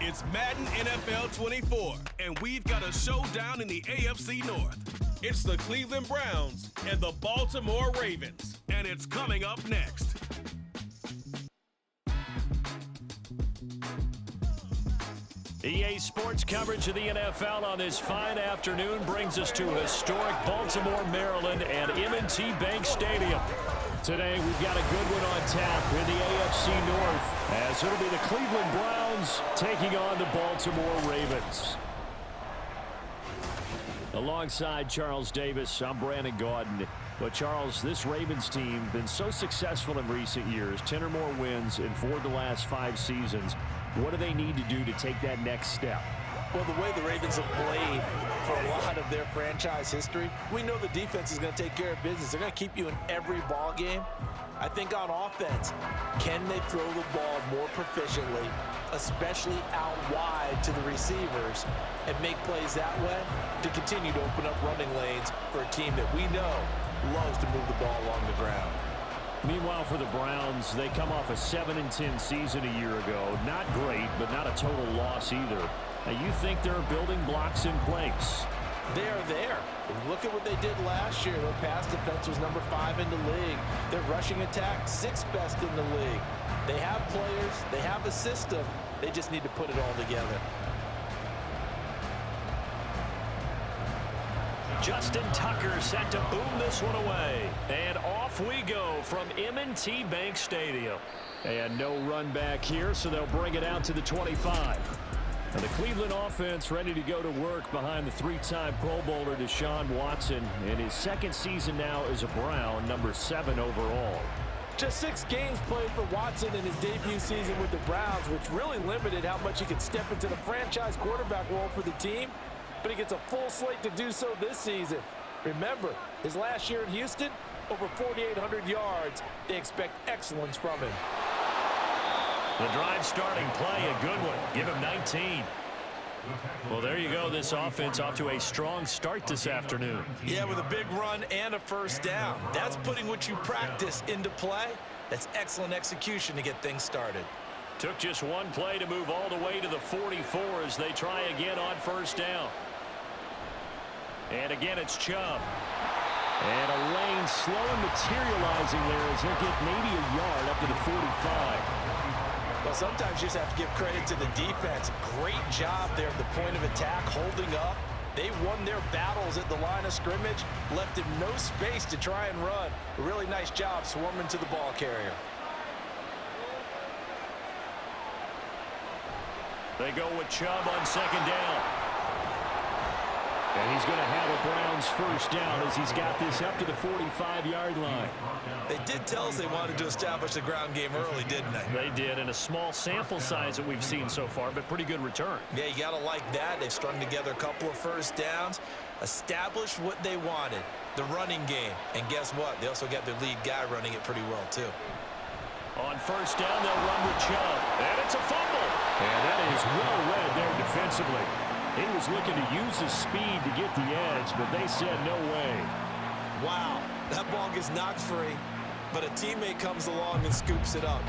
It's Madden NFL 24, and we've got a showdown in the AFC North. It's the Cleveland Browns and the Baltimore Ravens, and it's coming up next. EA Sports coverage of the NFL on this fine afternoon brings us to historic Baltimore, Maryland at M&T Bank Stadium. Today, we've got a good one on tap in the AFC North, as it'll be the Cleveland Browns taking on the Baltimore Ravens. Alongside Charles Davis, I'm Brandon Gaudin. But, Charles, this Ravens team been so successful in recent years, 10 or more wins in 4 of the last 5 seasons. What do they need to do to take that next step? Well, the way the Ravens have played for a lot of their franchise history, we know the defense is going to take care of business. They're going to keep you in every ball game. I think on offense, can they throw the ball more proficiently, especially out wide to the receivers, and make plays that way to continue to open up running lanes for a team that we know loves to move the ball along the ground. Meanwhile, for the Browns, they come off a 7-10 season a year ago. Not great, but not a total loss either. Now, you think there are building blocks in place? They are there. Look at what they did last year. Their pass defense was number 5 in the league. Their rushing attack, 6th best in the league. They have players. They have a system. They just need to put it all together. Justin Tucker set to boom this one away. And off we go from M&T Bank Stadium. And no run back here, so they'll bring it out to the 25. And the Cleveland offense ready to go to work behind the 3-time Pro Bowler Deshaun Watson in his 2nd season now as a Brown, number 7 overall. Just 6 games played for Watson in his debut season with the Browns, which really limited how much he could step into the franchise quarterback role for the team. But he gets a full slate to do so this season. Remember, his last year in Houston, over 4,800 yards. They expect excellence from him. The drive starting play, a good one. Give him 19. Well, there you go. This offense off to a strong start this afternoon. Yeah, with a big run and a first down. That's putting what you practice into play. That's excellent execution to get things started. Took just one play to move all the way to the 44 as they try again on first down. And again, it's Chubb. And a lane slowly materializing there as he'll get maybe a yard up to the 45. Well, sometimes you just have to give credit to the defense. Great job there at the point of attack, holding up. They won their battles at the line of scrimmage, left him no space to try and run. A really nice job swarming to the ball carrier. They go with Chubb on 2nd down. And he's going to have a Browns first down as he's got this up to the 45-yard line. They did tell us they wanted to establish the ground game early, didn't they? They did, and a small sample size that we've seen so far, but pretty good return. Yeah, you got to like that. They've strung together a couple of first downs, established what they wanted, the running game. And guess what? They also got their lead guy running it pretty well, too. On first down, they'll run with Chubb. And it's a fumble. And that is well read there defensively. He was looking to use his speed to get the edge, but they said no way. Wow, that ball gets knocked free, but a teammate comes along and scoops it up.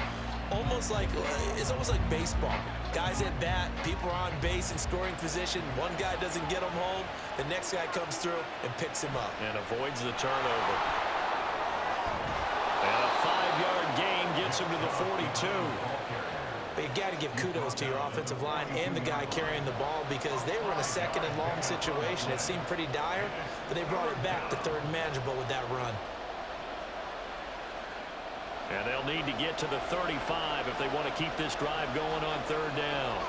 It's almost like baseball. Guys at bat, people are on base in scoring position. One guy doesn't get him home. The next guy comes through and picks him up. And avoids the turnover. And a 5-yard gain gets him to the 42. But you got to give kudos to your offensive line and the guy carrying the ball because they were in a 2nd and long situation. It seemed pretty dire, but they brought it back to 3rd and manageable with that run. And they'll need to get to the 35 if they want to keep this drive going on 3rd down.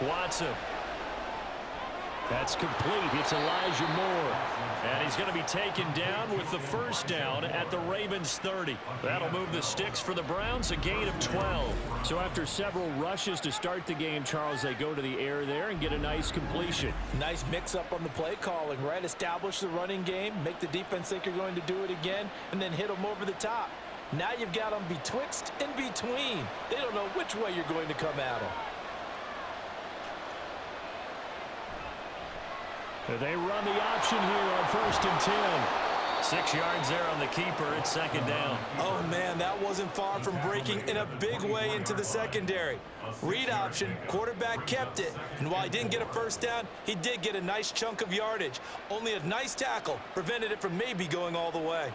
Watson. That's complete. It's Elijah Moore. And he's going to be taken down with the first down at the Ravens 30. That'll move the sticks for the Browns, a gain of 12. So after several rushes to start the game, Charles, they go to the air there and get a nice completion. Nice mix-up on the play calling, right? Establish the running game, make the defense think you're going to do it again, and then hit them over the top. Now you've got them betwixt and between. They don't know which way you're going to come at them. They run the option here on 1st and 10. 6 yards there on the keeper. It's second down. Oh, man, that wasn't far from breaking in a big way into the secondary. Read option, quarterback kept it. And while he didn't get a first down, he did get a nice chunk of yardage. Only a nice tackle prevented it from maybe going all the way.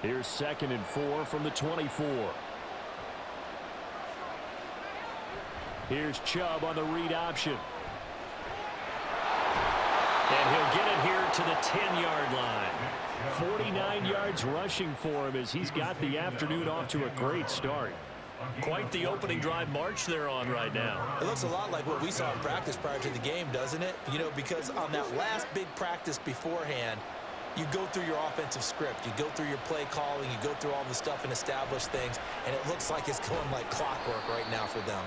Here's 2nd and 4 from the 24. Here's Chubb on the read option. And he'll get it here to the 10-yard line. 49 yards rushing for him as he's got the afternoon off to a great start. Quite the opening drive march they're on right now. It looks a lot like what we saw in practice prior to the game, doesn't it? You know, because on that last big practice beforehand, you go through your offensive script, you go through your play calling, you go through all the stuff and establish things, and it looks like it's going like clockwork right now for them.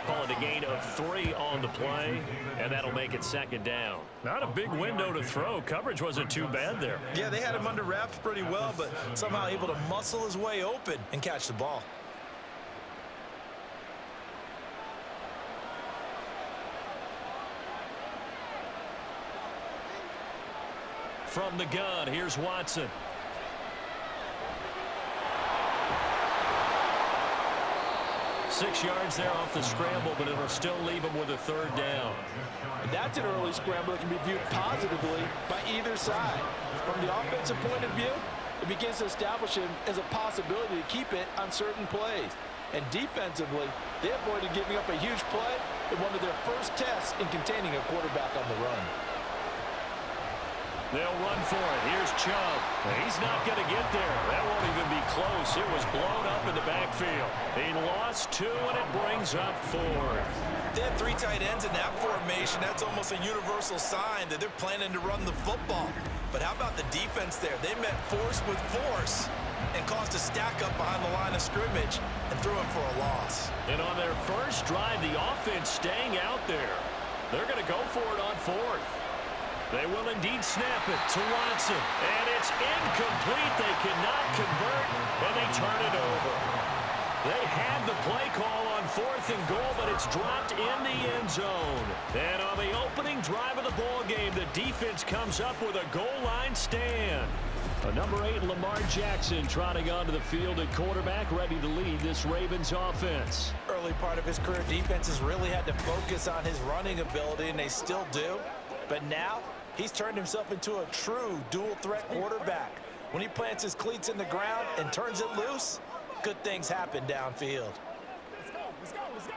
Calling a gain of 3 on the play, and that'll make it second down. Not a big window to throw. Coverage wasn't too bad there. Yeah, they had him under wraps pretty well, but somehow able to muscle his way open and catch the ball. From the gun, here's Watson. Six yards there off the scramble, but it'll still leave him with a third down. And that's an early scramble that can be viewed positively by either side. From the offensive point of view, it begins to establish him as a possibility to keep it on certain plays. And defensively, they avoided giving up a huge play in one of their first tests in containing a quarterback on the run. They'll run for it. Here's Chubb. He's not going to get there. That won't even be close. It was blown up in the backfield. He lost 2, and it brings up 4th. They have 3 tight ends in that formation. That's almost a universal sign that they're planning to run the football. But how about the defense there? They met force with force and caused a stack up behind the line of scrimmage and threw him for a loss. And on their first drive, the offense staying out there. They're going to go for it on 4th. They will indeed snap it to Watson. And it's incomplete. They cannot convert, and they turn it over. They had the play call on 4th and goal, but it's dropped in the end zone. And on the opening drive of the ball game, the defense comes up with a goal line stand. Number 8, Lamar Jackson, trotting onto the field at quarterback, ready to lead this Ravens offense. Early part of his career, defenses really had to focus on his running ability, and they still do. But now, he's turned himself into a true dual-threat quarterback. When he plants his cleats in the ground and turns it loose, good things happen downfield. Let's go, let's go, let's go.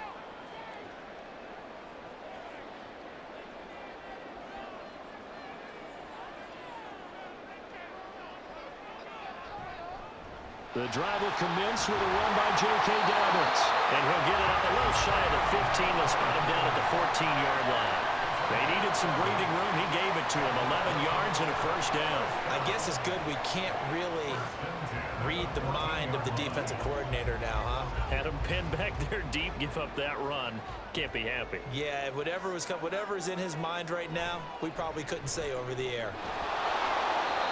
The drive will commence with a run by J.K. Dobbins. And he'll get it up a little shy of the 15. They'll spot him down at the 14-yard line. They needed some breathing room. He gave it to him. 11 yards and a first down. I guess it's good we can't really read the mind of the defensive coordinator now, huh? Had him pinned back there deep, give up that run. Can't be happy. Yeah, whatever is in his mind right now, we probably couldn't say over the air.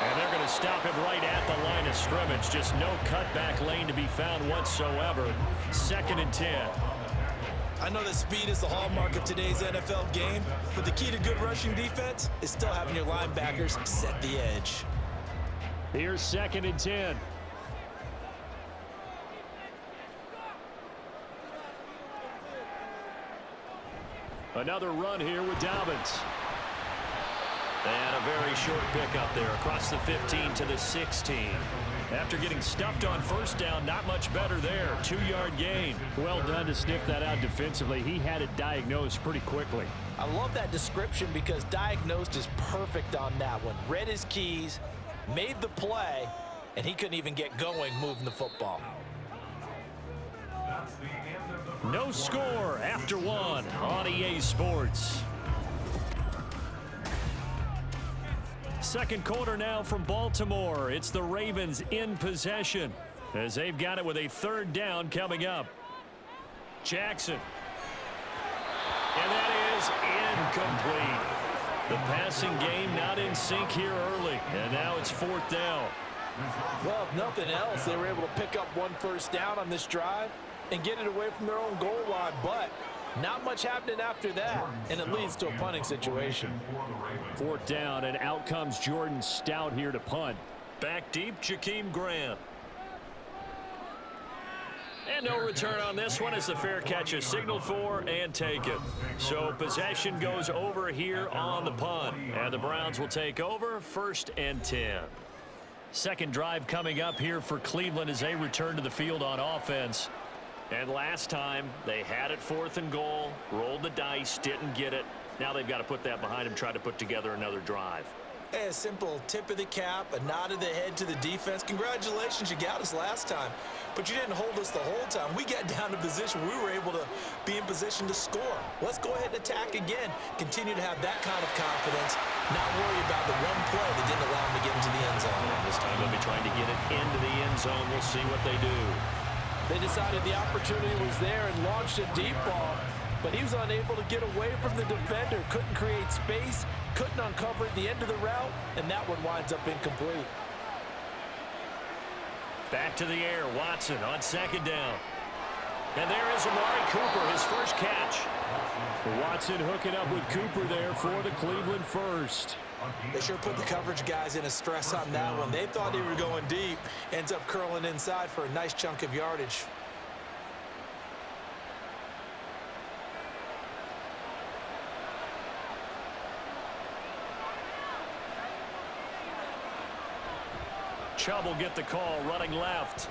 And they're going to stop him right at the line of scrimmage. Just no cutback lane to be found whatsoever. 2nd and 10. I know that speed is the hallmark of today's NFL game, but the key to good rushing defense is still having your linebackers set the edge. Here's 2nd and 10. Another run here with Dobbins. And a very short pickup there across the 15 to the 16. After getting stuffed on first down, not much better there. 2-yard gain. Well done to sniff that out defensively. He had it diagnosed pretty quickly. I love that description because diagnosed is perfect on that one. Read his keys, made the play, and he couldn't even get going moving the football. No score after 1 on EA Sports. Second quarter now from Baltimore. It's the Ravens in possession as they've got it with a 3rd down coming up. Jackson. And that is incomplete. The passing game not in sync here early. And now it's 4th down. Well, if nothing else, they were able to pick up 1 first down on this drive and get it away from their own goal line. But not much happening after that, and it leads to a punting situation. 4th down, and out comes Jordan Stout here to punt. Back deep, Jakeem Graham. And no return on this one as the fair catch is signaled for and taken. So possession goes over here on the punt. And the Browns will take over 1st and 10. Second drive coming up here for Cleveland as they return to the field on offense. And last time they had it 4th and goal, rolled the dice, didn't get it. Now they've got to put that behind them, try to put together another drive. Hey, a simple tip of the cap, a nod of the head to the defense. Congratulations, you got us last time. But you didn't hold us the whole time. We got down to position. We were able to be in position to score. Let's go ahead and attack again. Continue to have that kind of confidence. Not worry about the one play that didn't allow them to get into the end zone. This time they'll be trying to get it into the end zone. We'll see what they do. They decided the opportunity was there and launched a deep ball. But he was unable to get away from the defender. Couldn't create space. Couldn't uncover the end of the route. And that one winds up incomplete. Back to the air, Watson on 2nd down. And there is Amari Cooper, his first catch. Watson hooking up with Cooper there for the Cleveland first. They sure put the coverage guys in a stress on that one. They thought they were going deep. Ends up curling inside for a nice chunk of yardage. Chubb will get the call, running left.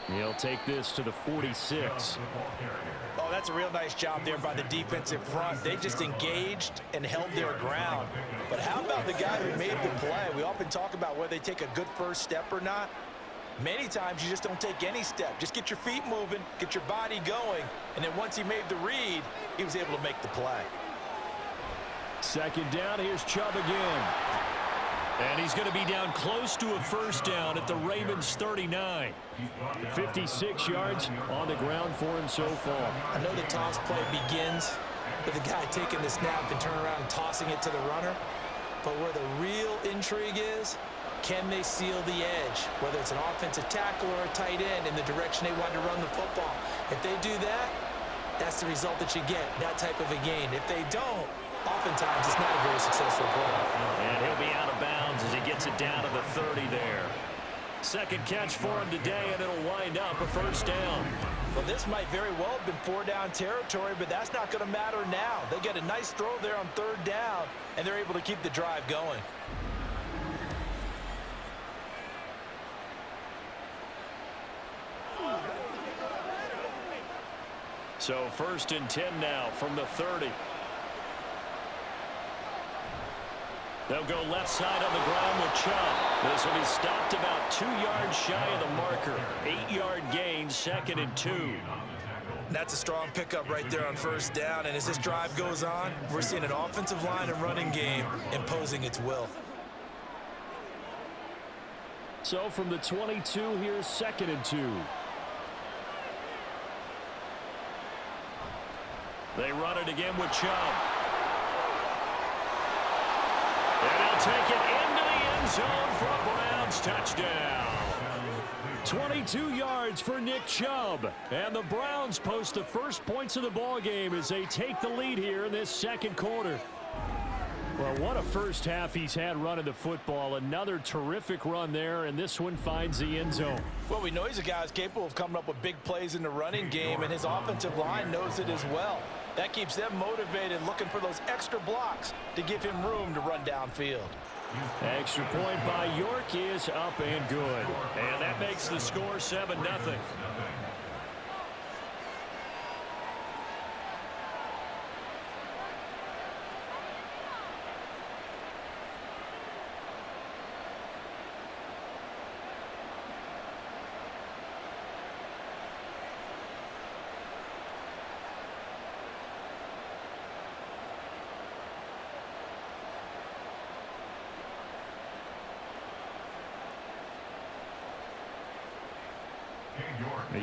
He'll take this to the 46. Oh, that's a real nice job there by the defensive front. They just engaged and held their ground. But how about the guy who made the play? We often talk about whether they take a good first step or not. Many times you just don't take any step. Just get your feet moving, get your body going, and then once he made the read, he was able to make the play. 2nd down, here's Chubb again. And he's going to be down close to a 1st down at the Ravens' 39. 56 yards on the ground for him so far. I know the toss play begins with the guy taking the snap and turning around and tossing it to the runner. But where the real intrigue is, can they seal the edge? Whether it's an offensive tackle or a tight end in the direction they want to run the football. If they do that, that's the result that you get, that type of a gain. If they don't, oftentimes it's not a very successful play. And he'll be out of bounds as he gets it down to the 30 there. Second catch for him today, and it'll wind up a 1st down. Well, this might very well have been 4-down territory, but that's not going to matter now. They get a nice throw there on 3rd down, and they're able to keep the drive going. So 1st and 10 now from the 30. They'll go left side on the ground with Chubb. This will be stopped about 2 yards shy of the marker. 8-yard gain, 2nd and 2. That's a strong pickup right there on 1st down. And as this drive goes on, we're seeing an offensive line and running game imposing its will. So from the 22, here's 2nd and 2. They run it again with Chubb. And he'll take it into the end zone for a Browns touchdown. 22 yards for Nick Chubb. And the Browns post the first points of the ball game as they take the lead here in this 2nd quarter. Well, what a first half he's had running the football. Another terrific run there, and this one finds the end zone. Well, we know he's a guy who's capable of coming up with big plays in the running game, and his offensive line knows it as well. That keeps them motivated, looking for those extra blocks to give him room to run downfield. Extra point by York is up and good. And that makes the score 7-0.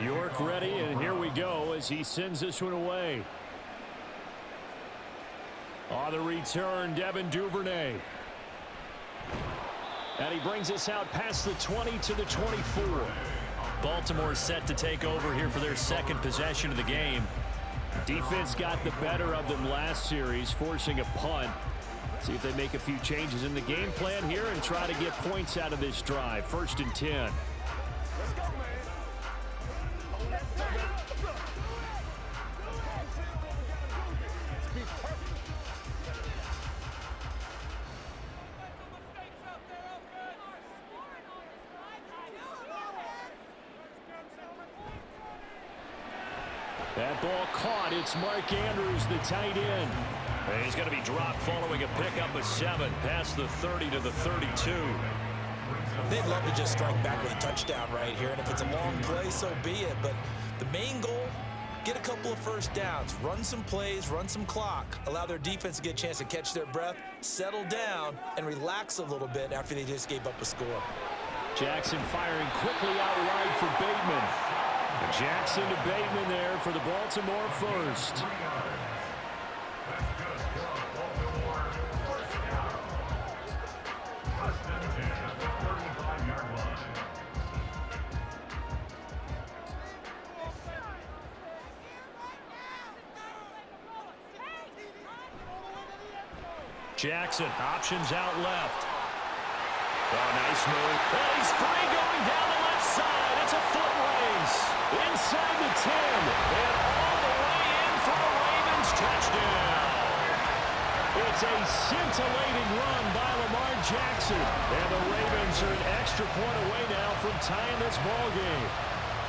York ready, and here we go as he sends this one away. On the return, Devin Duvernay. And he brings us out past the 20 to the 24. Baltimore set to take over here for their 2nd possession of the game. Defense got the better of them last series, forcing a punt. See if they make a few changes in the game plan here and try to get points out of this drive. 1st and 10. Let's go, man. Hold that tight. Let's be perfect. That ball caught. It's Mark Andrews, the tight end. And he's going to be dropped following a pickup of 7 past the 30 to the 32. They'd love to just strike back with a touchdown right here, and if it's a long play, so be it. But the main goal, get a couple of first downs, run some plays, run some clock, allow their defense to get a chance to catch their breath, settle down, and relax a little bit after they just gave up a score. Jackson firing quickly out wide for Bateman. Jackson to Bateman there for the Baltimore first. Jackson options out left. Oh, nice move. And he's free going down the left side. It's a foot race. Inside the 10. And all the way in for the Ravens touchdown. It's a scintillating run by Lamar Jackson. And the Ravens are an extra point away now from tying this ball game.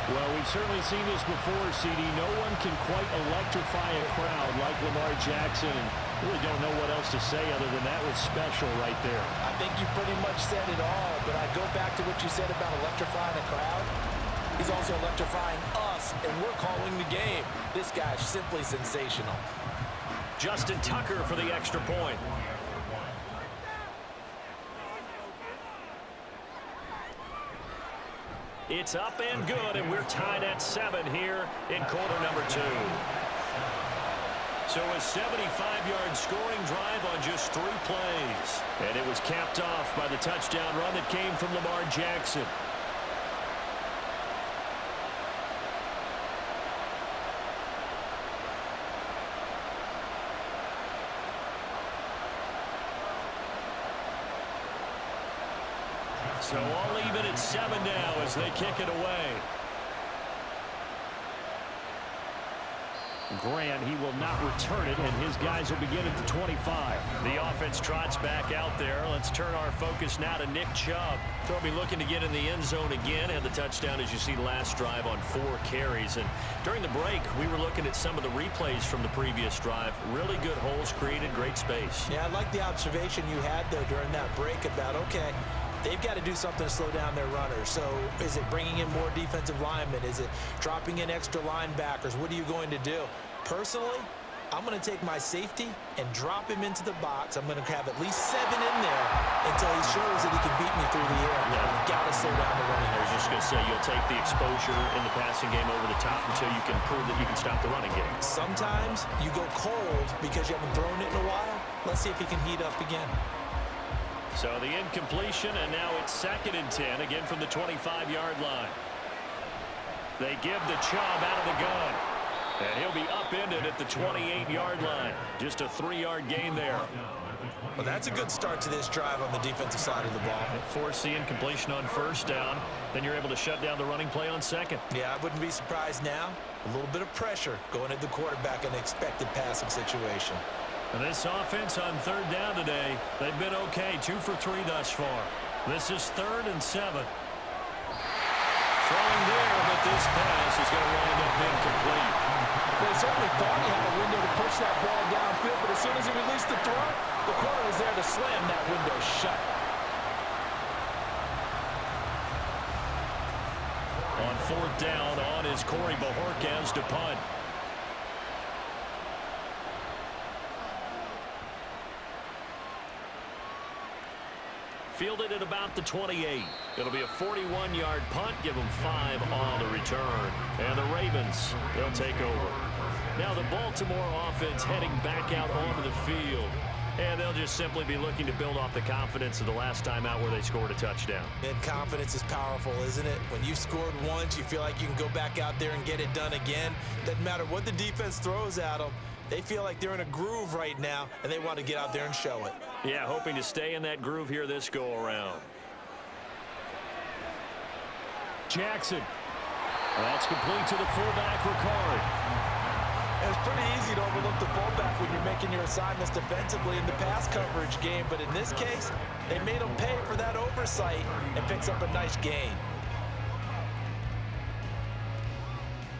Well, we've certainly seen this before, CD. No one can quite electrify a crowd like Lamar Jackson. Really don't know what else to say other than that was special right there. I think you pretty much said it all, but I go back to what you said about electrifying a crowd. He's also electrifying us, and we're calling the game. This guy's simply sensational. Justin Tucker for the extra point. It's up and good, and we're tied at 7 here in quarter number 2. So a 75-yard scoring drive on just 3 plays. And it was capped off by the touchdown run that came from Lamar Jackson. So all even at 7 now as they kick it away. Grant, he will not return it, and his guys will begin at the 25. The offense trots back out there. Let's turn our focus now to Nick Chubb. He'll be looking to get in the end zone again, and the touchdown, as you see, last drive on 4 carries. And during the break, we were looking at some of the replays from the previous drive. Really good holes created, great space. Yeah, I like the observation you had, though, during that break about, okay, they've got to do something to slow down their runners. So is it bringing in more defensive linemen? Is it dropping in extra linebackers? What are you going to do? Personally, I'm going to take my safety and drop him into the box. I'm going to have at least 7 in there until he shows that he can beat me through the air. Yeah. You've got to slow down the running. I was just going to say, you'll take the exposure in the passing game over the top until you can prove that you can stop the running game. Sometimes you go cold because you haven't thrown it in a while. Let's see if he can heat up again. So the incompletion, and now it's 2nd and 10, again from the 25-yard line. They give the Chubb out of the gun. And he'll be upended at the 28-yard line. Just a 3-yard gain there. Well, that's a good start to this drive on the defensive side of the ball. Force the incompletion on 1st down. Then you're able to shut down the running play on 2nd. Yeah, I wouldn't be surprised now. A little bit of pressure going at the quarterback in an expected passing situation. And this offense on 3rd down today, they've been okay. 2 for 3 thus far. This is 3rd and 7. Throwing there, but this pass is going to wind up incomplete. Well, he certainly thought he had a window to push that ball downfield, but as soon as he released the throw, the corner was there to slam that window shut. On 4th down, on is Corey Bajorquez to punt. Fielded at about the 28. It'll be a 41-yard punt. Give them 5 on the return. And the Ravens, they'll take over. Now the Baltimore offense heading back out onto the field. And they'll just simply be looking to build off the confidence of the last time out where they scored a touchdown. And confidence is powerful, isn't it? When you've scored once, you feel like you can go back out there and get it done again. Doesn't matter what the defense throws at them. They feel like they're in a groove right now, and they want to get out there and show it. Yeah, hoping to stay in that groove here this go-around. Jackson. That's complete to the fullback, Ricard. And it's pretty easy to overlook the fullback when you're making your assignments defensively in the pass coverage game, but in this case, they made him pay for that oversight and picks up a nice gain.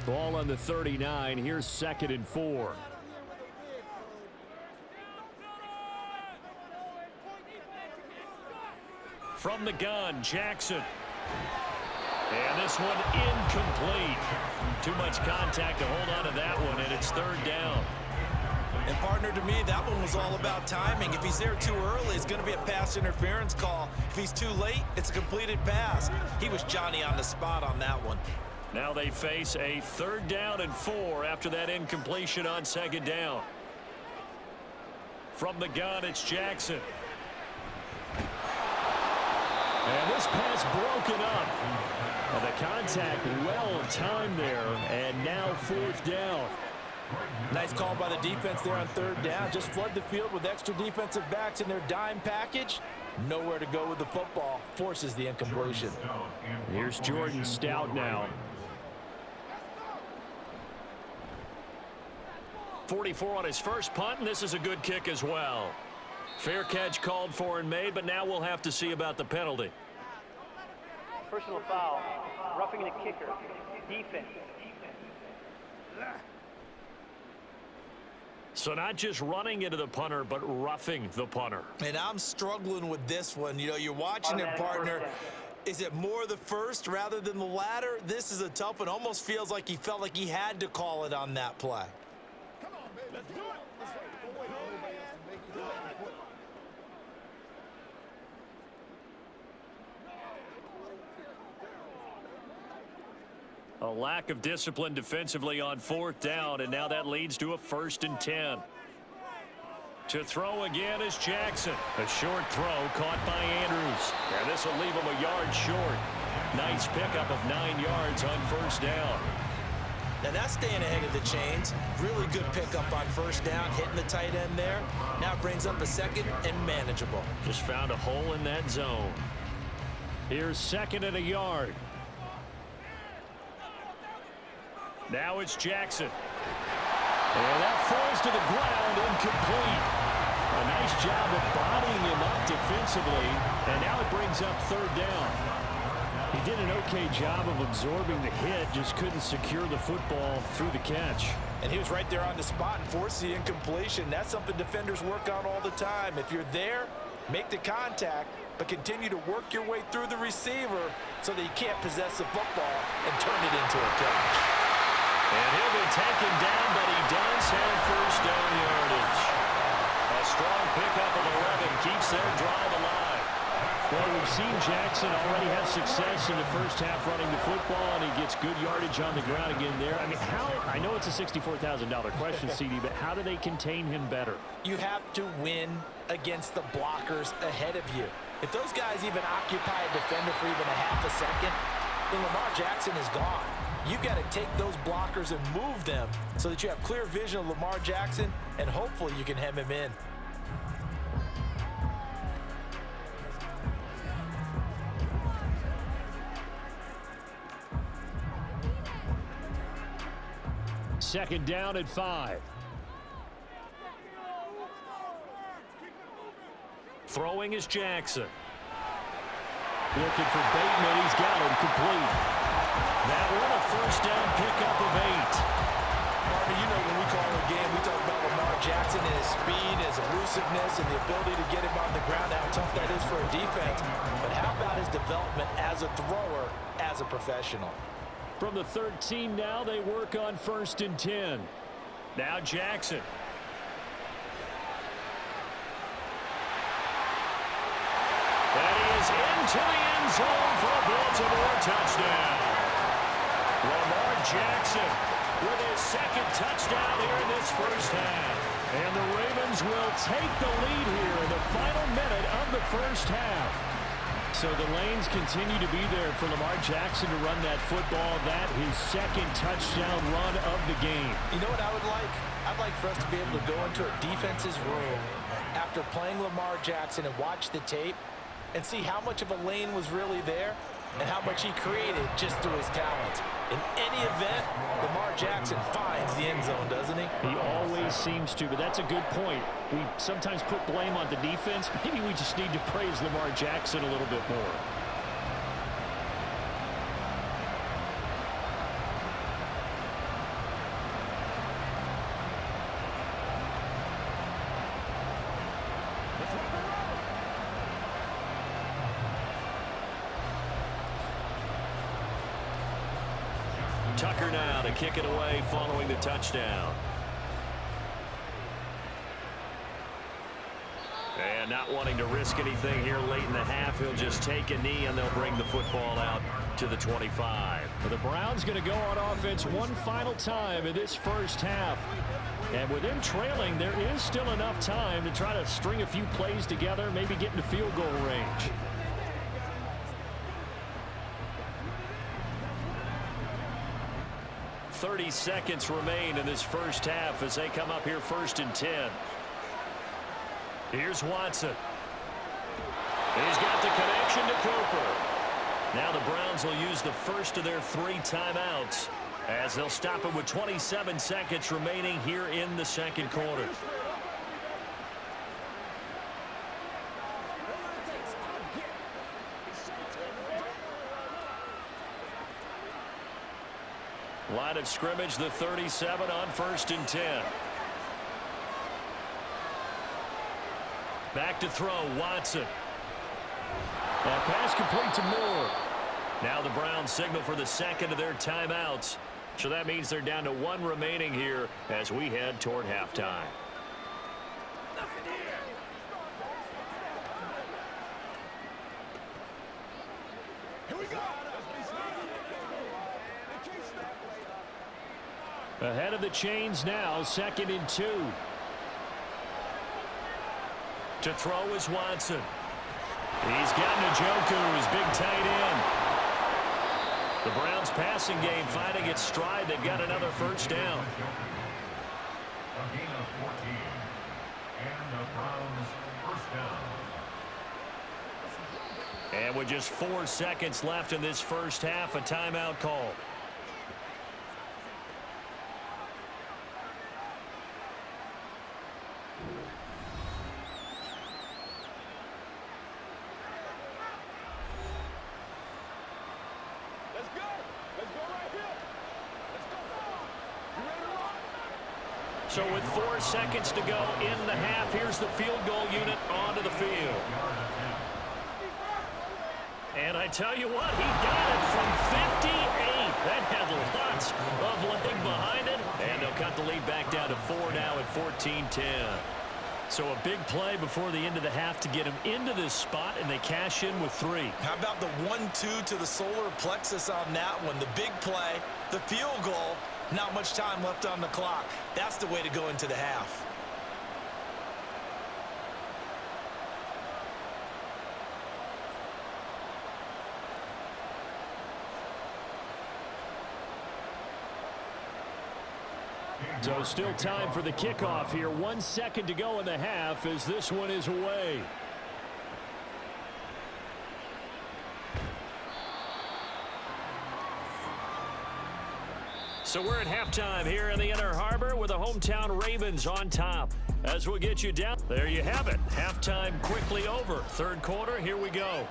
Ball on the 39. Here's 2nd and 4. From the gun, Jackson. And this one incomplete. Too much contact to hold on to that one, and it's 3rd down. And partner, to me, that one was all about timing. If he's there too early, it's going to be a pass interference call. If he's too late, it's a completed pass. He was Johnny on the spot on that one. Now they face a 3rd down and 4 after that incompletion on 2nd down. From the gun, it's Jackson. And this pass broken up. And the contact well timed there, and now 4th down. Nice call by the defense there on 3rd down. Just flood the field with extra defensive backs in their dime package. Nowhere to go with the football. Forces the incompletion. Here's Jordan Stout now. 44 on his first punt, and this is a good kick as well. Fair catch called for and made, but now we'll have to see about the penalty. Personal foul, roughing the kicker, defense. So not just running into the punter, but roughing the punter. And I'm struggling with this one. You know, you're watching it, partner. Is it more the first rather than the latter? This is a tough one. Almost feels like he felt like he had to call it on that play. Come on, baby. Let's do it. A lack of discipline defensively on 4th down, and now that leads to a 1st and 10. To throw again is Jackson. A short throw caught by Andrews. And this will leave him a yard short. Nice pickup of 9 yards on 1st down. Now that's staying ahead of the chains. Really good pickup on 1st down, hitting the tight end there. Now it brings up a 2nd and manageable. Just found a hole in that zone. Here's 2nd and a yard. Now it's Jackson. And that falls to the ground, incomplete. A nice job of bodying him up defensively, and now it brings up 3rd down. He did an okay job of absorbing the hit, just couldn't secure the football through the catch. And he was right there on the spot and forced the incompletion. That's something defenders work on all the time. If you're there, make the contact, but continue to work your way through the receiver so that you can't possess the football and turn it into a catch. And he'll be taken down, but he does have 1st down yardage. A strong pickup of 11 keeps their drive alive. Well, we've seen Jackson already have success in the first half running the football, and he gets good yardage on the ground again there. I mean, I know it's a $64,000 question, CD, but how do they contain him better? You have to win against the blockers ahead of you. If those guys even occupy a defender for even a half a second, then Lamar Jackson is gone. You've got to take those blockers and move them so that you have clear vision of Lamar Jackson, and hopefully you can hem him in. Second down at 5. Throwing is Jackson. Looking for Bateman. He's got him complete. That one a 1st down pickup of 8. Partner, you know when we call a game, we talk about Lamar Jackson and his speed, his elusiveness, and the ability to get him on the ground, how tough that is for a defense. But how about his development as a thrower, as a professional? From the 13 now, they work on 1st and 10. Now Jackson. That is into the end zone for a Baltimore touchdown. Lamar Jackson with his 2nd touchdown here in this first half. And the Ravens will take the lead here in the final minute of the first half. So the lanes continue to be there for Lamar Jackson to run that football. That his 2nd touchdown run of the game. You know what I would like? I'd like for us to be able to go into a defense's room after playing Lamar Jackson and watch the tape and see how much of a lane was really there and how much he created just through his talents. In any event, Lamar Jackson finds the end zone, doesn't he? He always seems to, but that's a good point. We sometimes put blame on the defense. Maybe we just need to praise Lamar Jackson a little bit more. Tucker now to kick it away following the touchdown. And not wanting to risk anything here late in the half, he'll just take a knee and they'll bring the football out to the 25. The Browns going to go on offense one final time in this first half. And with them trailing, there is still enough time to try to string a few plays together, maybe get into field goal range. 30 seconds remain in this first half as they come up here 1st and 10. Here's Watson. He's got the connection to Cooper. Now the Browns will use the first of their 3 timeouts as they'll stop it with 27 seconds remaining here in the second quarter. Line of scrimmage, the 37 on 1st and 10. Back to throw, Watson. That pass complete to Moore. Now the Browns signal for the second of their timeouts. So that means they're down to 1 remaining here as we head toward halftime. Ahead of the chains now, 2nd and 2. To throw is Watson. He's got Njoku, his big tight end. The Browns passing game finding its stride. They've got another first down. A gain of 14. And the Browns first down. And with just 4 seconds left in this first half, a timeout call. So with 4 seconds to go in the half, here's the field goal unit onto the field. And I tell you what, he got it from 58. That had lots of leg behind it. And they'll cut the lead back down to 4 now at 14-10. So a big play before the end of the half to get him into this spot, and they cash in with 3. How about the 1-2 to the solar plexus on that one? The big play, the field goal, not much time left on the clock. That's the way to go into the half. So still time for the kickoff here. 1 second to go in the half as this one is away. So we're at halftime here in the Inner Harbor with the hometown Ravens on top. As we'll get you down, there you have it. Halftime quickly over. 3rd quarter, here we go.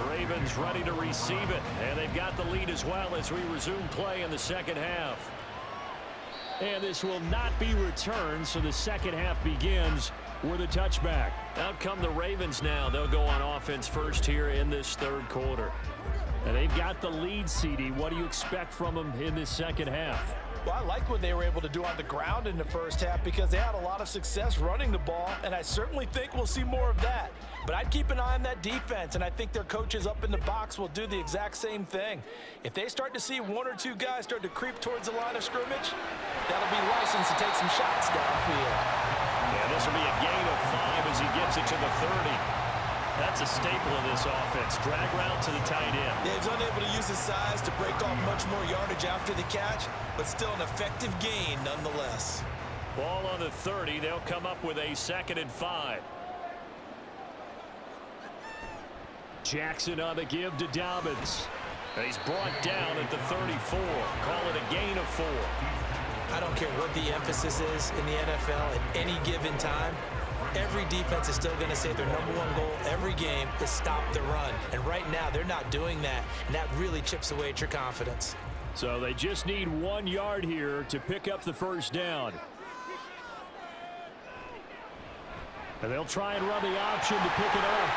Ravens ready to receive it, and they've got the lead as well as we resume play in the second half. And this will not be returned, so the second half begins with a touchback. Out come the Ravens now. They'll go on offense first here in this third quarter. And they've got the lead, CD. What do you expect from them in this second half? Well, I like what they were able to do on the ground in the first half because they had a lot of success running the ball, and I certainly think we'll see more of that. But I'd keep an eye on that defense, and I think their coaches up in the box will do the exact same thing. If they start to see one or two guys start to creep towards the line of scrimmage, that'll be license to take some shots downfield. Yeah, this will be a gain of 5 as he gets it to the 30. That's a staple of this offense. Drag route to the tight end. Yeah, he's unable to use his size to break off much more yardage after the catch, but still an effective gain nonetheless. Ball on the 30. They'll come up with a 2nd and 5. Jackson on the give to Dobbins. And he's brought down at the 34. Call it a gain of 4. I don't care what the emphasis is in the NFL at any given time. Every defense is still going to say their #1 goal every game is stop the run. And right now, they're not doing that, and that really chips away at your confidence. So they just need 1 yard here to pick up the first down. And they'll try and run the option to pick it up.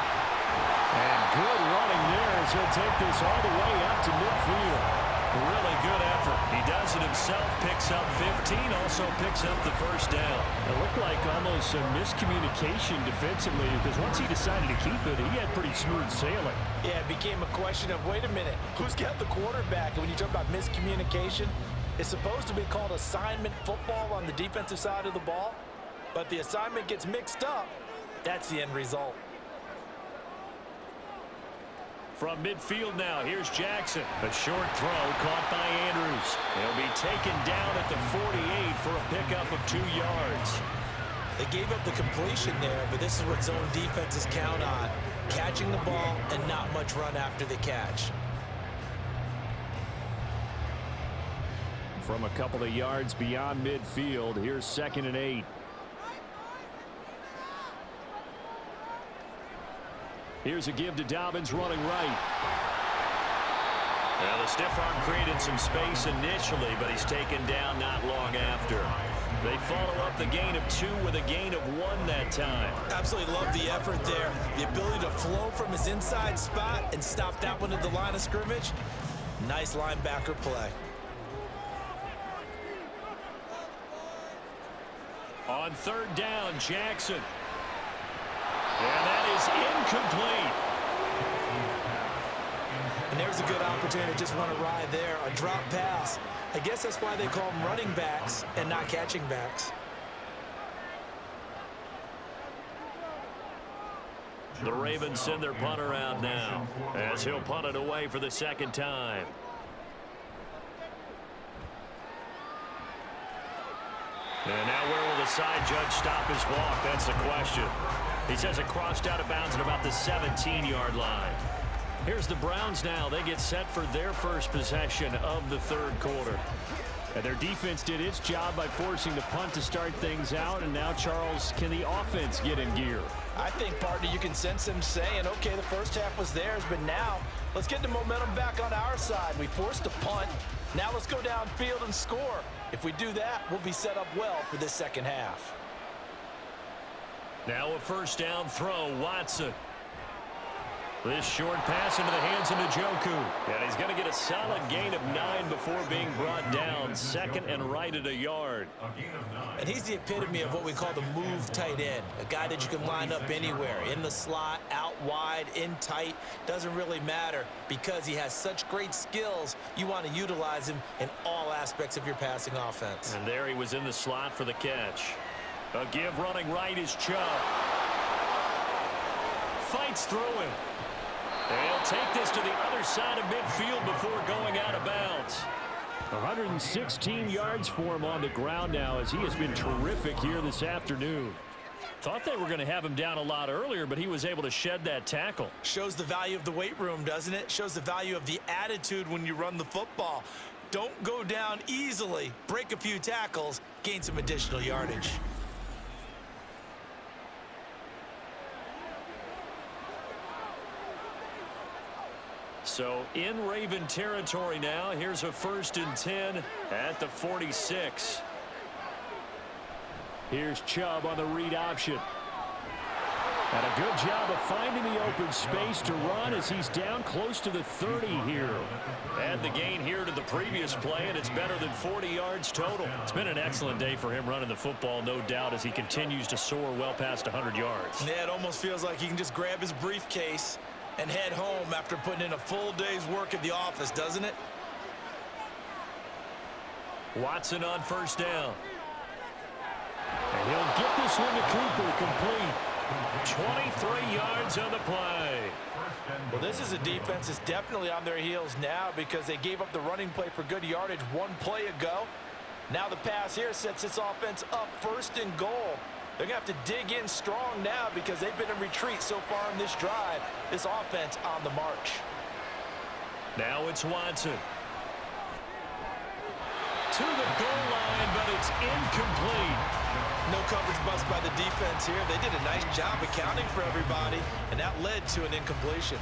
And good running there as he'll take this all the way out to midfield. Really good effort. He does it himself, picks up 15, also picks up the first down. It looked like almost a miscommunication defensively because once he decided to keep it, he had pretty smooth sailing. Yeah, it became a question of, wait a minute, who's got the quarterback? And when you talk about miscommunication, it's supposed to be called assignment football on the defensive side of the ball, but the assignment gets mixed up. That's the end result. From midfield now, here's Jackson. A short throw caught by Andrews. He'll be taken down at the 48 for a pickup of 2 yards. They gave up the completion there, but this is what zone defenses count on. Catching the ball and not much run after the catch. From a couple of yards beyond midfield, here's 2nd and 8. Here's a give to Dobbins running right. Well, the stiff arm created some space initially, but he's taken down not long after. They follow up the gain of 2 with a gain of 1 that time. Absolutely love the effort there. The ability to flow from his inside spot and stop that one at the line of scrimmage. Nice linebacker play. On 3rd down, Jackson. And that is incomplete. And there's a good opportunity to just run a ride there, a drop pass. I guess that's why they call them running backs and not catching backs. The Ravens send their punter out now as he'll punt it away for the 2nd time. And now where will the side judge stop his walk? That's the question. He says it crossed out of bounds at about the 17-yard line. Here's the Browns now. They get set for their first possession of the 3rd quarter. And their defense did its job by forcing the punt to start things out. And now, Charles, can the offense get in gear? I think, partner, you can sense them saying, okay, the first half was theirs, but now let's get the momentum back on our side. We forced a punt. Now let's go downfield and score. If we do that, we'll be set up well for this second half. Now a 1st down throw, Watson. This short pass into the hands of Njoku. And he's going to get a solid gain of 9 before being brought down. 2nd and right at a yard. And he's the epitome of what we call the move tight end. A guy that you can line up anywhere. In the slot, out wide, in tight. Doesn't really matter because he has such great skills. You want to utilize him in all aspects of your passing offense. And there he was in the slot for the catch. A give running right is Chubb. Fights through him. And he'll take this to the other side of midfield before going out of bounds. 116 yards for him on the ground now as he has been terrific here this afternoon. Thought they were going to have him down a lot earlier, but he was able to shed that tackle. Shows the value of the weight room, doesn't it? Shows the value of the attitude when you run the football. Don't go down easily. Break a few tackles. Gain some additional yardage. So in Raven territory now. Here's a 1st and 10 at the 46. Here's Chubb on the read option. And a good job of finding the open space to run as he's down close to the 30 here. Add the gain here to the previous play, and it's better than 40 yards total. It's been an excellent day for him running the football, no doubt, as he continues to soar well past 100 yards. Yeah, it almost feels like he can just grab his briefcase and head home after putting in a full day's work at the office, doesn't it? Watson on first down. And he'll get this one to Cooper, complete. 23 yards on the play. Well, this is a defense that's definitely on their heels now because they gave up the running play for good yardage one play ago. Now the pass here sets this offense up 1st and goal. They're going to have to dig in strong now because they've been in retreat so far in this drive. This offense on the march. Now it's Watson. To the goal line, but it's incomplete. No coverage bust by the defense here. They did a nice job accounting for everybody, and that led to an incompletion.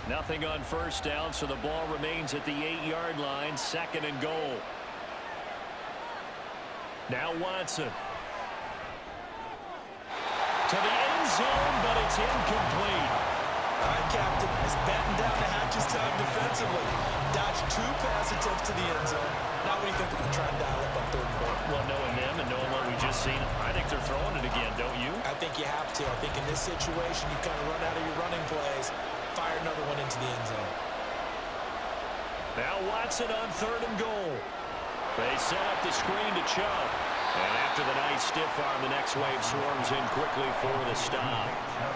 Nothing on first down, so the ball remains at the 8-yard line, 2nd and goal. Now Watson. To the end zone, but it's incomplete. All right, Captain, it's batten down the hatches time defensively. Dodged 2 pass attempts to the end zone. Now what do you think they're going to try and dial up on 3rd and goal? Well, knowing them and knowing what we just seen, I think they're throwing it again, don't you? I think you have to. I think in this situation, you kind of run out of your running plays, fire another one into the end zone. Now Watson on 3rd and goal. They set up the screen to Chubb. And after the nice stiff arm, the next wave swarms in quickly for the stop.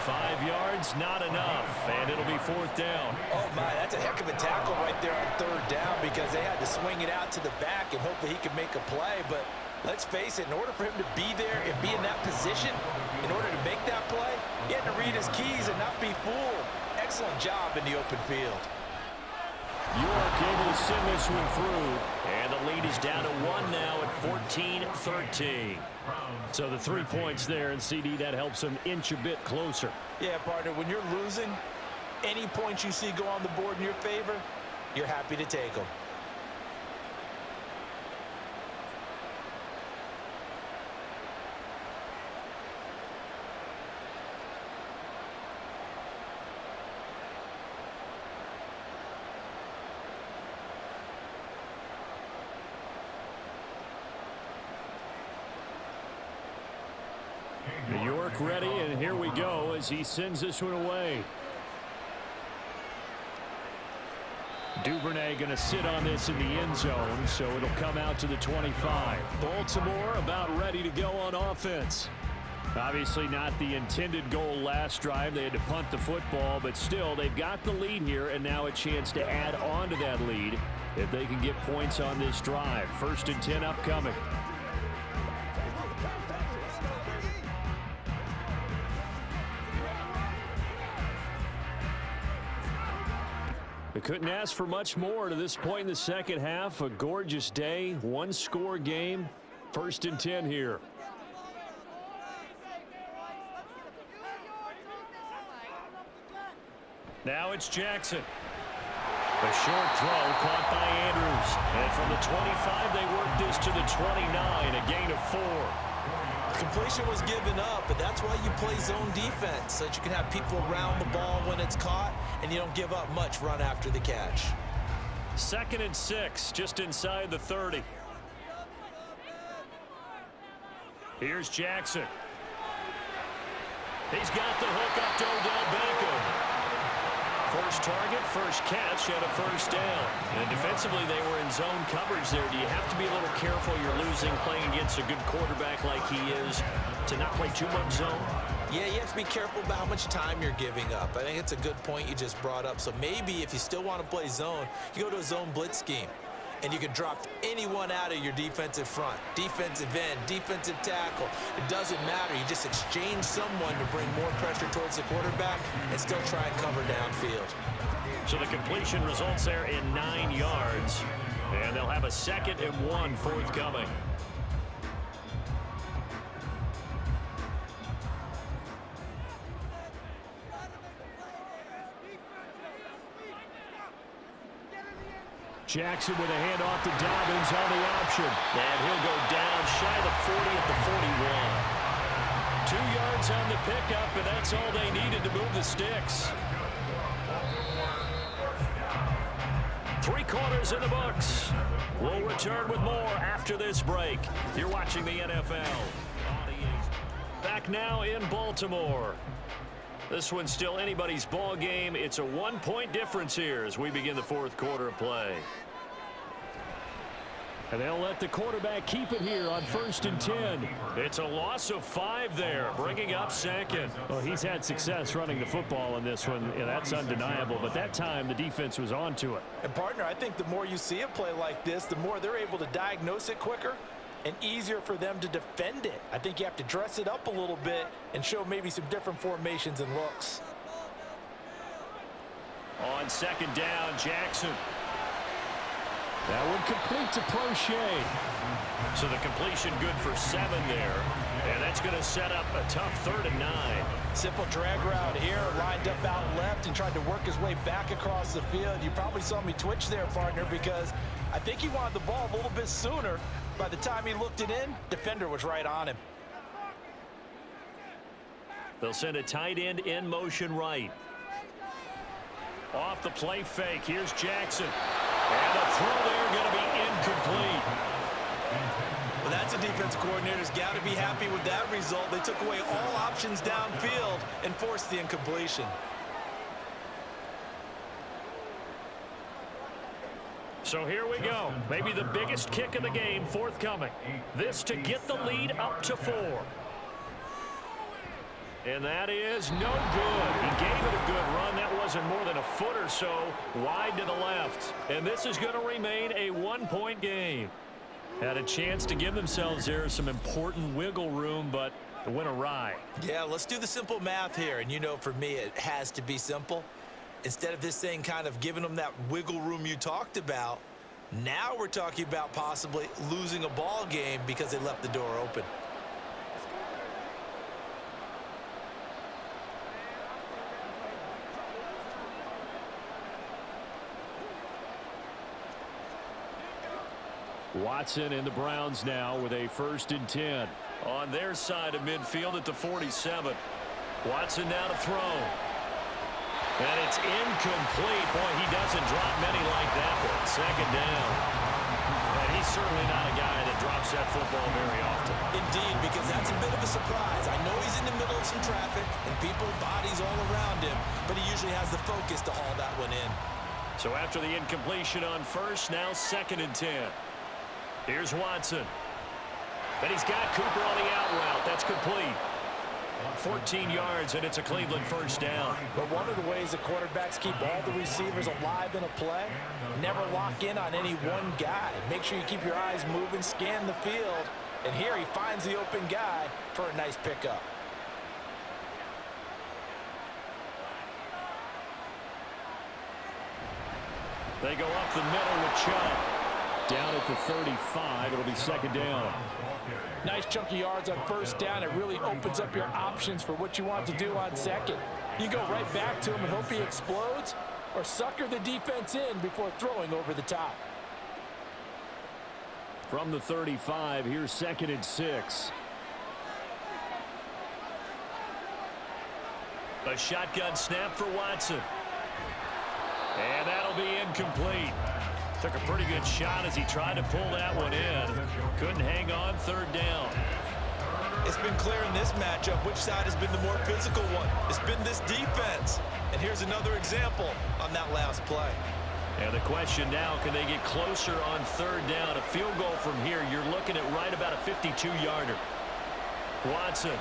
5 yards, not enough, and it'll be 4th down. Oh, my, that's a heck of a tackle right there on 3rd down because they had to swing it out to the back and hope that he could make a play. But let's face it, in order for him to be there and be in that position, in order to make that play, he had to read his keys and not be fooled. Excellent job in the open field. York able to send this one through, and the lead is down to 1 now at 14-13. So the 3 points there, and CD, that helps them inch a bit closer. Yeah, partner, when you're losing, any points you see go on the board in your favor, you're happy to take them. New York ready, and here we go as he sends this one away. Duvernay going to sit on this in the end zone, so it'll come out to the 25. Baltimore about ready to go on offense. Obviously not the intended goal last drive. They had to punt the football, but still they've got the lead here, and now a chance to add on to that lead if they can get points on this drive. 1st and 10 upcoming. They couldn't ask for much more to this point in the second half. A gorgeous day, 1-score game. 1st and 10 here. Now it's Jackson. A short throw caught by Andrews. And from the 25, they work this to the 29, a gain of 4. Completion was given up, but that's why you play zone defense, so that you can have people around the ball when it's caught, and you don't give up much run after the catch. 2nd and 6, just inside the 30. Here's Jackson. He's got the hook up to Odell Beckham. First target, first catch, and a 1st down. And defensively, they were in zone coverage there. Do you have to be a little careful? You're losing, playing against a good quarterback like he is, to not play too much zone? Yeah, you have to be careful about how much time you're giving up. I think it's a good point you just brought up. So maybe if you still want to play zone, you go to a zone blitz scheme. And you can drop anyone out of your defensive front, defensive end, defensive tackle. It doesn't matter. You just exchange someone to bring more pressure towards the quarterback and still try and cover downfield. So the completion results there in 9 yards. And they'll have a 2nd and 1 forthcoming. Jackson with a handoff to Dobbins on the option. And he'll go down shy of the 40 at the 41. 2 yards on the pickup, and that's all they needed to move the sticks. 3 quarters in the books. We'll return with more after this break. You're watching the NFL. Back now in Baltimore. This one's still anybody's ball game. It's a 1-point difference here as we begin the 4th quarter of play. And they'll let the quarterback keep it here on 1st and 10. It's a loss of 5 there, bringing up 2nd. Well, he's had success running the football in this one. Yeah, that's undeniable. But that time, the defense was on to it. And, partner, I think the more you see a play like this, the more they're able to diagnose it quicker and easier for them to defend it. I think you have to dress it up a little bit and show maybe some different formations and looks. On 2nd down, Jackson. That one complete to Prochet. So the completion good for 7 there. And that's going to set up a tough 3rd and 9. Simple drag route here, lined up out left and tried to work his way back across the field. You probably saw me twitch there, partner, because I think he wanted the ball a little bit sooner. By the time he looked it in, defender was right on him. They'll send a tight end in motion right. Off the play fake, here's Jackson. And the throw there going to be incomplete. Well, that's a defense coordinator's got to be happy with that result. They took away all options downfield and forced the incompletion. So here we go. Maybe the biggest kick of the game forthcoming. This to get the lead up to 4. And that is no good. He gave it a good run. That wasn't more than a foot or so wide to the left. And this is going to remain a 1-point game. Had a chance to give themselves there some important wiggle room, but it went awry. Yeah, let's do the simple math here. And you know, for me, it has to be simple. Instead of this thing kind of giving them that wiggle room you talked about, now we're talking about possibly losing a ball game because they left the door open. Watson and the Browns now with a 1st and 10. On their side of midfield at the 47. Watson now to throw. And it's incomplete. Boy, he doesn't drop many like that one. 2nd down. And he's certainly not a guy that drops that football very often. Indeed, because that's a bit of a surprise. I know he's in the middle of some traffic and people, bodies all around him, but he usually has the focus to haul that one in. So after the incompletion on 1st, now 2nd and 10. Here's Watson. And he's got Cooper on the out route. That's complete. 14 yards, and it's a Cleveland 1st down. But one of the ways the quarterbacks keep all the receivers alive in a play, never lock in on any one guy. Make sure you keep your eyes moving, scan the field, and here he finds the open guy for a nice pickup. They go up the middle with Chubb. Down at the 35, it'll be 2nd down. Nice chunky yards on 1st down. It really opens up your options for what you want to do on 2nd. You go right back to him and hope he explodes, or sucker the defense in before throwing over the top. From the 35, here's 2nd and 6. A shotgun snap for Watson. And that'll be incomplete. Took a pretty good shot as he tried to pull that one in. Couldn't hang on 3rd down. It's been clear in this matchup which side has been the more physical one. It's been this defense. And here's another example on that last play. And the question now, can they get closer on 3rd down? A field goal from here, you're looking at right about a 52-yarder. Watson.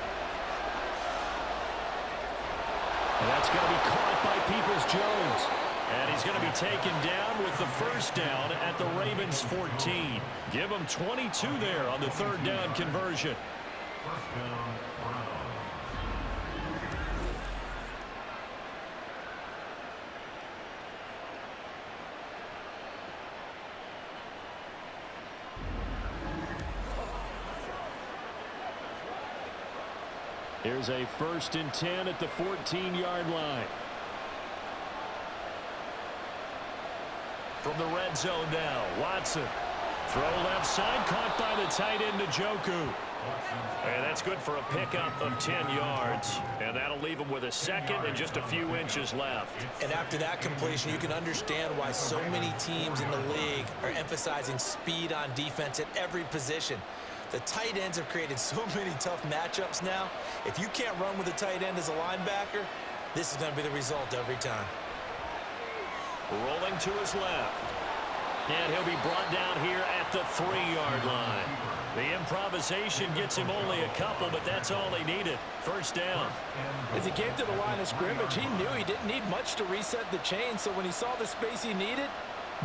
And that's going to be caught by Peoples-Jones. And he's going to be taken down with the 1st down at the Ravens 14. Give him 22 there on the 3rd down conversion. 1st down, Browns. Here's a 1st and 10 at the 14-yard line. From the red zone now, Watson. Throw left side, caught by the tight end, Njoku. And that's good for a pickup of 10 yards. And that'll leave him with a second and just a few inches left. And after that completion, you can understand why so many teams in the league are emphasizing speed on defense at every position. The tight ends have created so many tough matchups now. If you can't run with a tight end as a linebacker, this is going to be the result every time. Rolling to his left. And he'll be brought down here at the 3-yard line. The improvisation gets him only a couple, but that's all he needed. First down. As he came to the line of scrimmage, he knew he didn't need much to reset the chain, so when he saw the space he needed,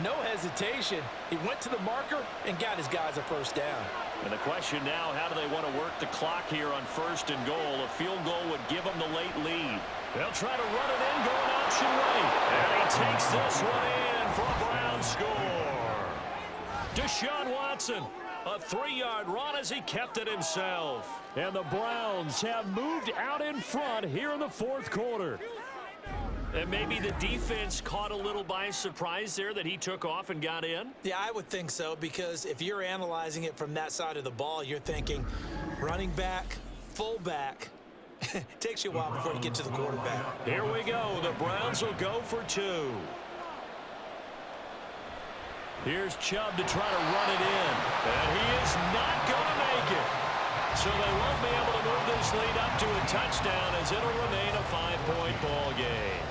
no hesitation. He went to the marker and got his guys a first down. And the question now, how do they want to work the clock here on 1st and goal? A field goal would give them the late lead. They'll try to run it in, going option right. And he takes this one in for a Brown score. Deshaun Watson, a 3-yard run as he kept it himself. And the Browns have moved out in front here in the 4th quarter. And maybe the defense caught a little by surprise there that he took off and got in? Yeah, I would think so, because if you're analyzing it from that side of the ball, you're thinking running back, fullback. It takes you a while before you get to the quarterback. Here we go. The Browns will go for 2. Here's Chubb to try to run it in. And he is not going to make it. So they won't be able to move this lead up to a touchdown, as it'll remain a 5-point ball game.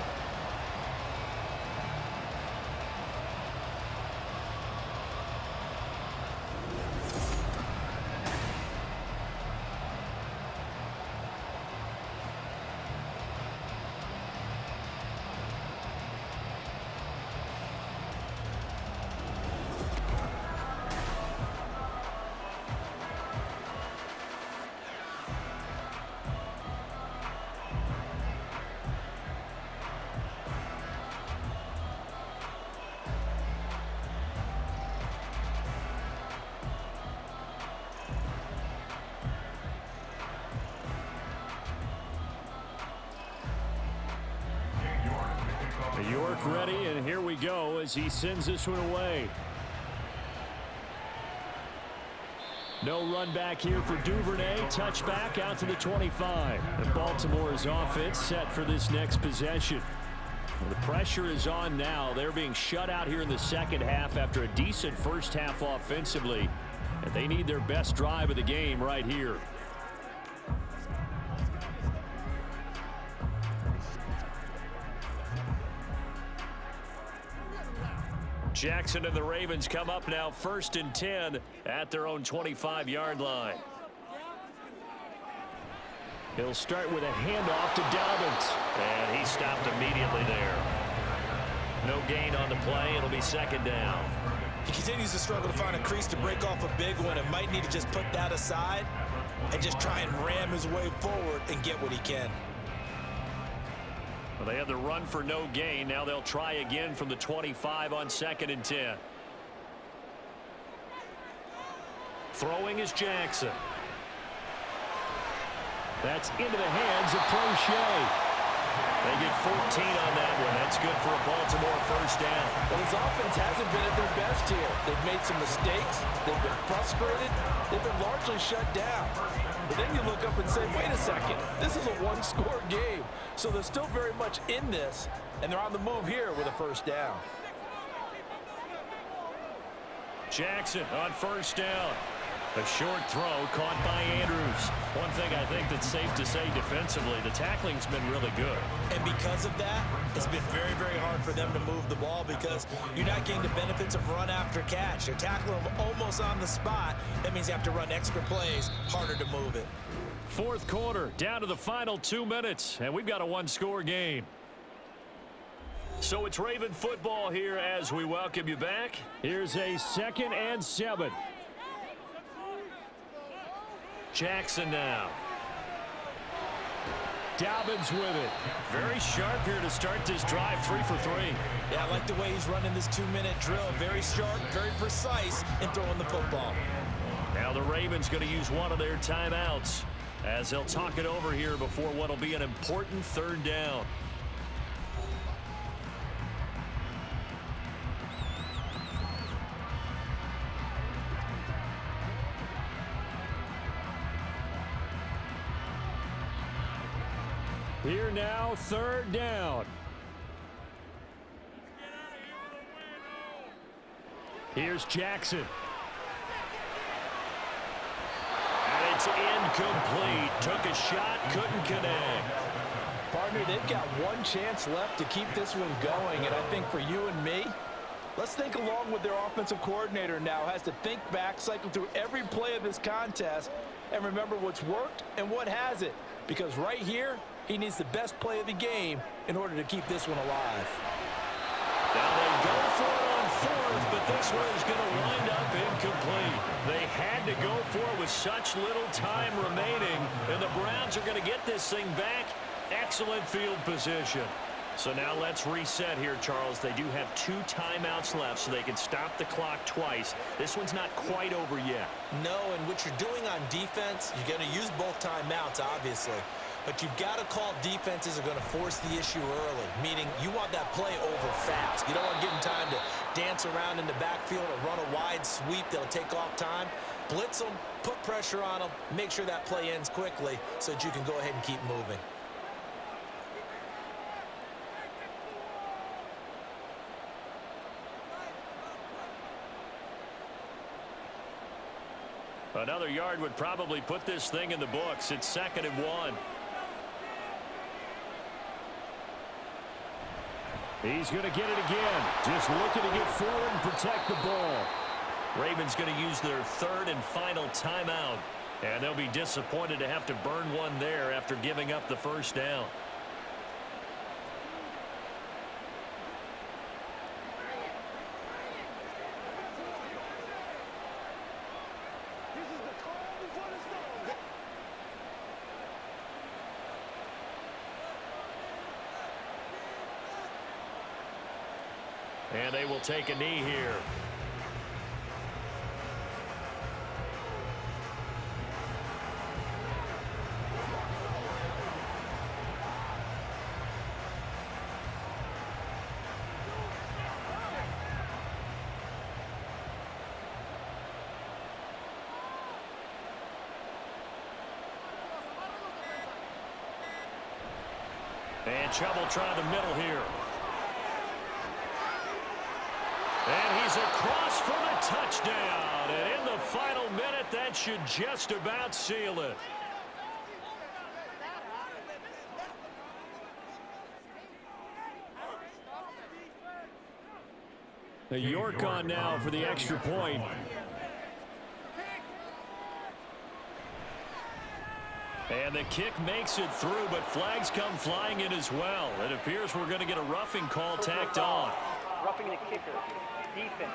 York ready, and here we go as he sends this one away. No run back here for Duvernay. Touchback out to the 25. And Baltimore's offense set for this next possession. Well, the pressure is on now. They're being shut out here in the second half after a decent first half offensively. And they need their best drive of the game right here. Jackson and the Ravens come up now 1st and 10 at their own 25-yard line. He'll start with a handoff to Dobbins. And he stopped immediately there. No gain on the play. It'll be 2nd down. He continues to struggle to find a crease to break off a big one, and might need to just put that aside and just try and ram his way forward and get what he can. Well, they had the run for no gain. Now they'll try again from the 25 on 2nd and 10. Throwing is Jackson. That's into the hands of Prochet. They get 14 on that one. That's good for a Baltimore first down. Well, his offense hasn't been at their best here. They've made some mistakes. They've been frustrated. They've been largely shut down. But then you look up and say, wait a second, this is a one-score game. So they're still very much in this, and they're on the move here with a first down. Jackson on first down. A short throw caught by Andrews. One thing I think that's safe to say defensively, the tackling's been really good. And because of that, it's been very, very hard for them to move the ball because you're not getting the benefits of run after catch. They're tackling them almost on the spot. That means you have to run extra plays, harder to move it. 4th quarter, down to the final 2 minutes, and we've got a one-score game. So it's Raven football here as we welcome you back. Here's a 2nd and 7. Jackson now. Dobbins with it. Very sharp here to start this drive, 3 for 3. Yeah, I like the way he's running this 2-minute drill. Very sharp, very precise in throwing the football. Now the Ravens going to use one of their timeouts as they'll talk it over here before what will be an important 3rd down. Here now, third down. Here's Jackson. And it's incomplete. Took a shot, couldn't connect. Partner, they've got one chance left to keep this one going, and I think for you and me, let's think along with their offensive coordinator now. Has to think back, cycle through every play of this contest, and remember what's worked and what hasn't. Because right here, he needs the best play of the game in order to keep this one alive. Now they go for it on fourth, but this one is going to wind up incomplete. They had to go for it with such little time remaining, and the Browns are going to get this thing back. Excellent field position. So now let's reset here, Charles. They do have 2 timeouts left, so they can stop the clock twice. This one's not quite over yet. No, and what you're doing on defense, you're going to use both timeouts, obviously. But you've got to call defenses are going to force the issue early, meaning you want that play over fast. You don't want to give them time to dance around in the backfield or run a wide sweep that'll take off time. Blitz them, put pressure on them, make sure that play ends quickly so that you can go ahead and keep moving. Another yard would probably put this thing in the books. It's 2nd and 1. He's going to get it again. Just looking to get forward and protect the ball. Ravens going to use their 3rd and final timeout. And they'll be disappointed to have to burn one there after giving up the first down. And they will take a knee here. And Chubb try the middle here. And he's across for the touchdown. And in the final minute, that should just about seal it. York on now for the extra point. And the kick makes it through, but flags come flying in as well. It appears we're going to get a roughing call tacked on. Roughing the kicker. Defense.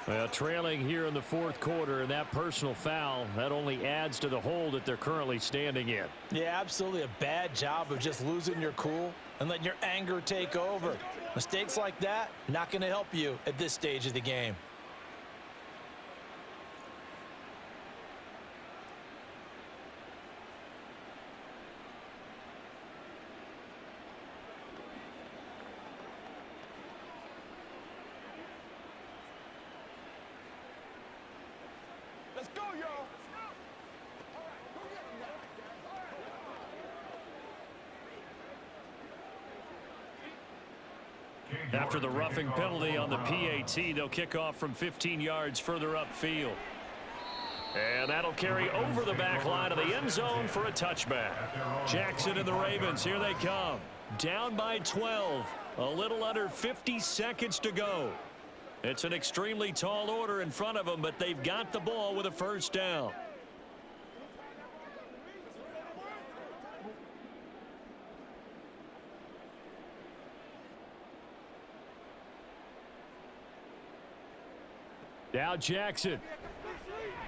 Well, trailing here in the 4th quarter, and that personal foul, that only adds to the hole that they're currently standing in. Yeah, absolutely a bad job of just losing your cool and letting your anger take over. Mistakes like that, not going to help you at this stage of the game. Let's go, y'all. After the roughing penalty on the PAT, they'll kick off from 15 yards further upfield. And that'll carry over the back line of the end zone for a touchback. Jackson and the Ravens, here they come. Down by 12. A little under 50 seconds to go. It's an extremely tall order in front of them, but they've got the ball with a first down. Now Jackson.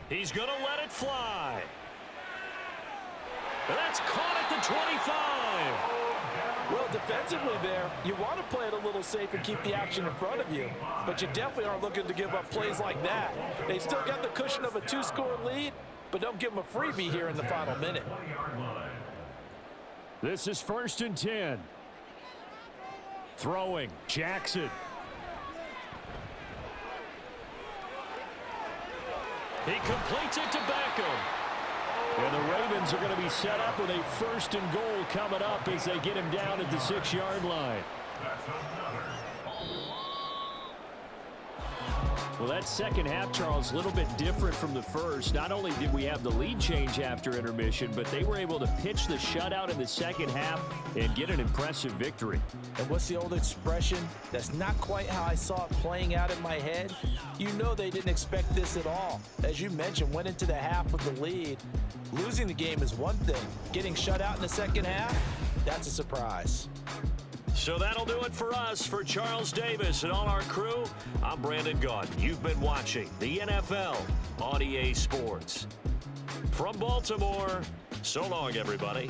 He's going to let it fly. That's caught at the 25. Well, defensively there, you want to play it a little safe and keep the action in front of you. But you definitely aren't looking to give up plays like that. They still got the cushion of a 2-score lead, but don't give them a freebie here in the final minute. This is 1st and 10. Throwing, Jackson. He completes it to Beckham. And the Ravens are going to be set up with a 1st and goal coming up as they get him down at the 6-yard line. Well, that second half, Charles, a little bit different from the first. Not only did we have the lead change after intermission, but they were able to pitch the shutout in the second half and get an impressive victory. And what's the old expression? That's not quite how I saw it playing out in my head. You know they didn't expect this at all. As you mentioned, went into the half with the lead. Losing the game is one thing. Getting shut out in the second half, that's a surprise. So that'll do it for us. For Charles Davis and all our crew, I'm Brandon Gaudin. You've been watching the NFL on EA Sports. From Baltimore, so long, everybody.